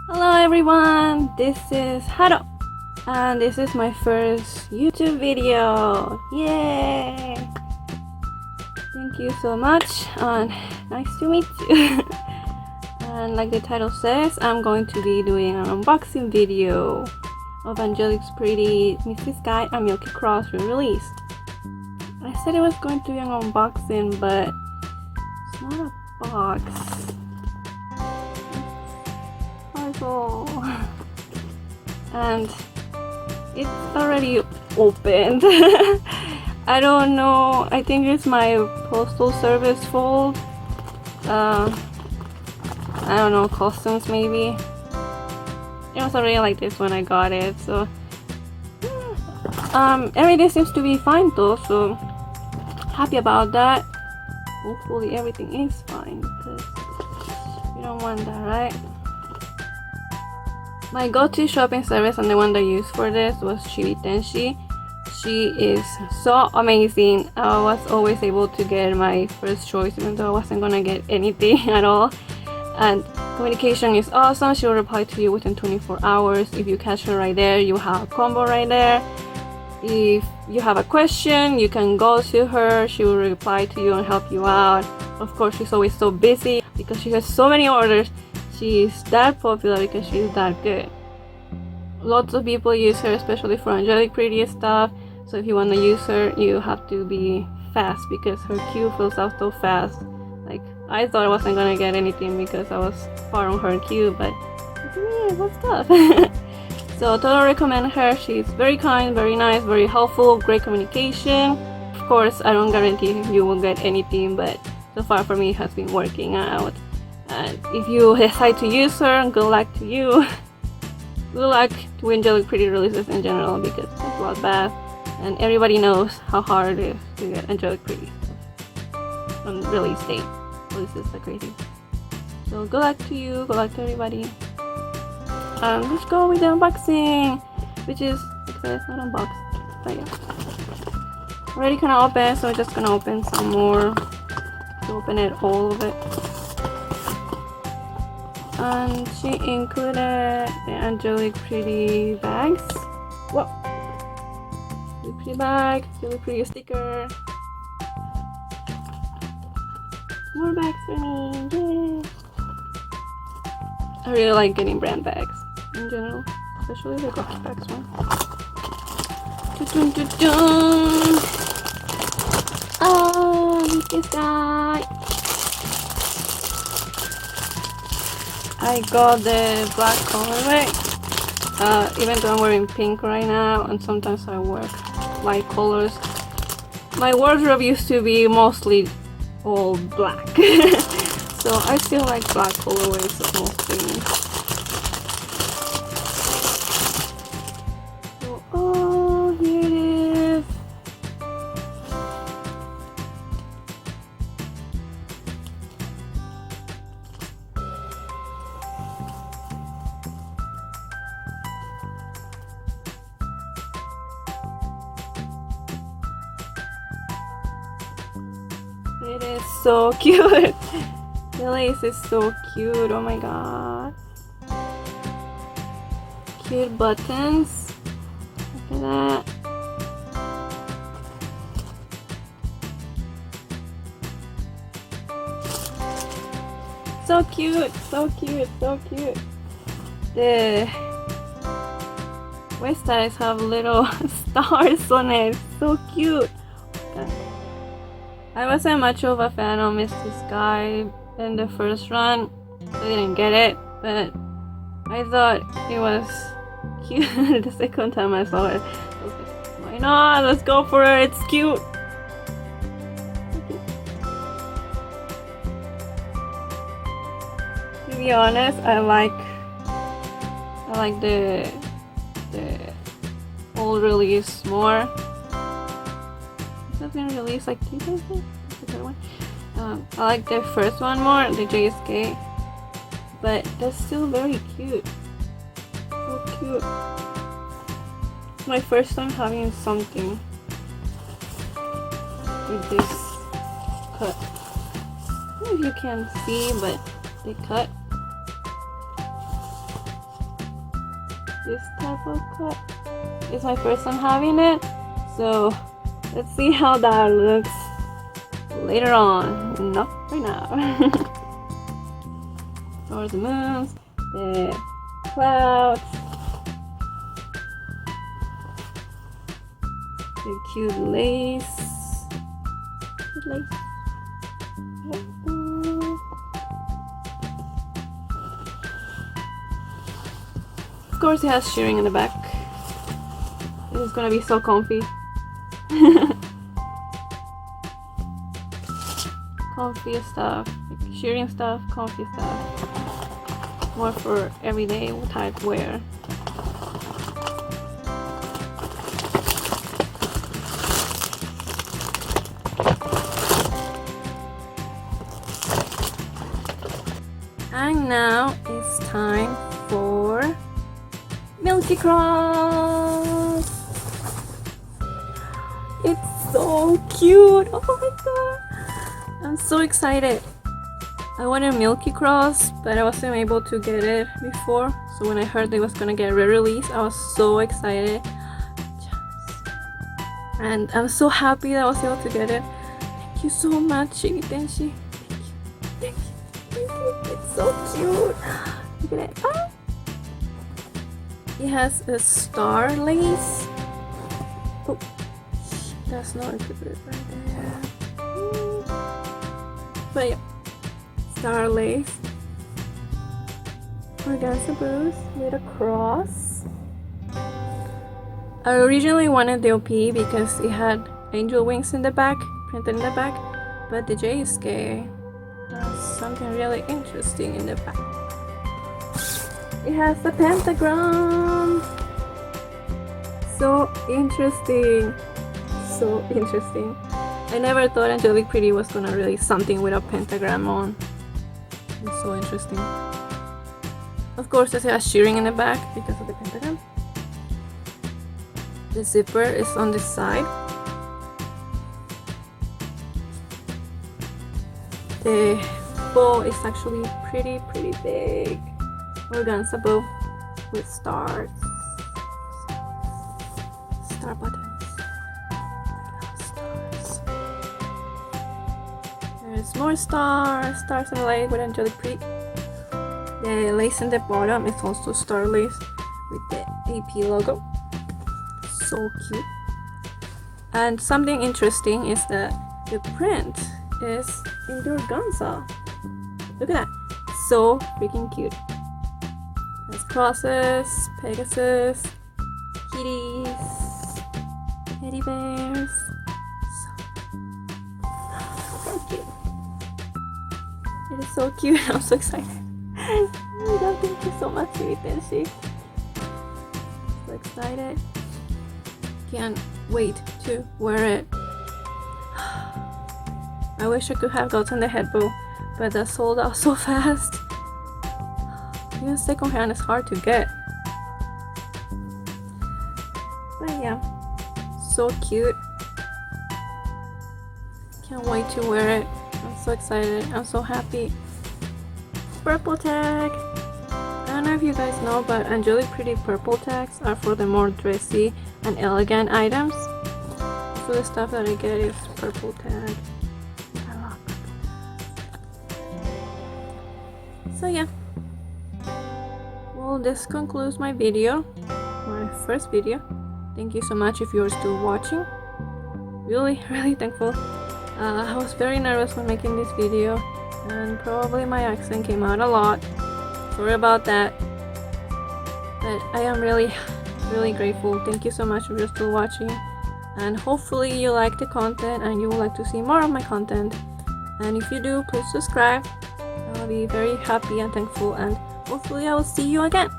Hello everyone, this is Haro and this is my first YouTube video. Yay! Thank you so much and nice to meet you. And like the title says, I'm going to be doing an unboxing video of Angelic's Pretty Misty Sky and Milky Cross re-released. I said it was going to be an unboxing, but it's not a box. And it's already opened. I don't know, I think it's my postal service fault. I don't know, customs maybe. It was already like this when I got it, so everything seems to be fine though, so happy about that. Hopefully everything is fine, because you don't want that, right? My go-to shopping service and the one that I used for this was Chibi Tenshi. She is so amazing. I was always able to get my first choice even though I wasn't gonna get anything at all. And communication is awesome. She will reply to you within 24 hours. If you catch her right there, you have a combo right there. If you have a question, you can go to her. She will reply to you and help you out. Of course, she's always so busy because she has so many orders. She's that popular because she's that good. Lots of people use her, especially for Angelic pretty stuff. So if you want to use her, you have to be fast because her queue fills out so fast. Like, I thought I wasn't gonna get anything because I was far on her queue, but yeah, what's up? So totally recommend her. She's very kind, very nice, very helpful, great communication. Of course, I don't guarantee you will get anything, but so far for me it has been working out. And if you decide to use her, good luck to you. Good luck to Angelic pretty releases in general because it's a lot bad, and everybody knows how hard it is to get Angelic pretty stuff on release date. Releases are crazy. So good luck to you, good luck to everybody. Let's go with the unboxing, which is, okay, it's not unboxed, but yeah. Already kind of open, so we're just gonna open some more to open it, all of it. And she included the Angelic pretty bags. Whoa! Really pretty bag, really pretty sticker. More bags for me, yay! I really like getting brand bags in general, especially the garbage bags one. Dun, dun, dun, dun. Oh, this guy! I got the black colorway, even though I'm wearing pink right now and sometimes I wear light colors. My wardrobe used to be mostly all black, so I still like black colorways of most things. So, oh, here it is. It is so cute. The lace is so cute. Oh my god. Cute buttons. Look at that. So cute. So cute. So cute. The waist ties have little stars on it. So cute. I wasn't much of a fan of Misty Sky in the first run. I didn't get it, but I thought it was cute the second time I saw it. I was like, why not? Let's go for it. It's cute. To be honest, I like the old release more. Been released like 2 days ago. I like the first one more, the JSK, but that's still very cute. So cute. My first time having something with this cut. I don't know if you can see, but the cut this type of cut. It's my first time having it, so let's see how that looks later on. Not right now. Or the moons, the clouds, the cute lace. Cute lace. Of course, it has shearing in the back. It's gonna be so comfy. Comfy stuff, like shearing stuff, comfy stuff. More for everyday type wear. And now it's time for Milky Cross. It's so cute. Oh my god, I'm so excited. I wanted Milky Cross, but I wasn't able to get it before. So when I heard it was gonna get re-released, I was so excited. And I'm so happy that I was able to get it. Thank you so much, Chibi Tenshi. Thank you. Thank you. It's so cute. Look at it. Ah! It has a star lace. Oh, that's not a good right there. But yeah, star lace. Organza boots with a cross. I originally wanted the OP because it had angel wings in the back, printed in the back, but the JSK has something really interesting in the back. It has a pentagram. So interesting. So interesting. I never thought Angelic Pretty was gonna release something with a pentagram on. It's so interesting. Of course, it has shearing in the back because of the pentagram. The zipper is on this side. The bow is actually pretty big. Organza bow with stars. Star buttons. Stars. There's more stars. Stars on the leg with Angelic Pretty. The lace in the bottom is also star lace with the AP logo. So cute. And something interesting is that the print is in the organza. Look at that. So freaking cute. There's crosses, Pegasus, kitties, teddy bears. So cute. It is so cute. I'm so excited. Oh my god, thank you so much, Chibi Tenshi. So excited. Can't wait to wear it. I wish I could have gotten the head bow, but that sold out so fast. Even second hand is hard to get. But yeah, so cute. Can't wait to wear it. I'm so excited. I'm so happy. Purple tag. I don't know if you guys know, but Angelic Pretty purple tags are for the more dressy and elegant items. So the stuff that I get is purple tag. I love purple tag. So yeah. Well, this concludes my video. My first video. Thank you so much if you're still watching. Really thankful. I was very nervous when making this video, and probably my accent came out a lot. Sorry about that. But I am really grateful. Thank you so much if you're still watching. And hopefully you like the content and you would like to see more of my content. And if you do, please subscribe. I'll be very happy and thankful, and hopefully I will see you again.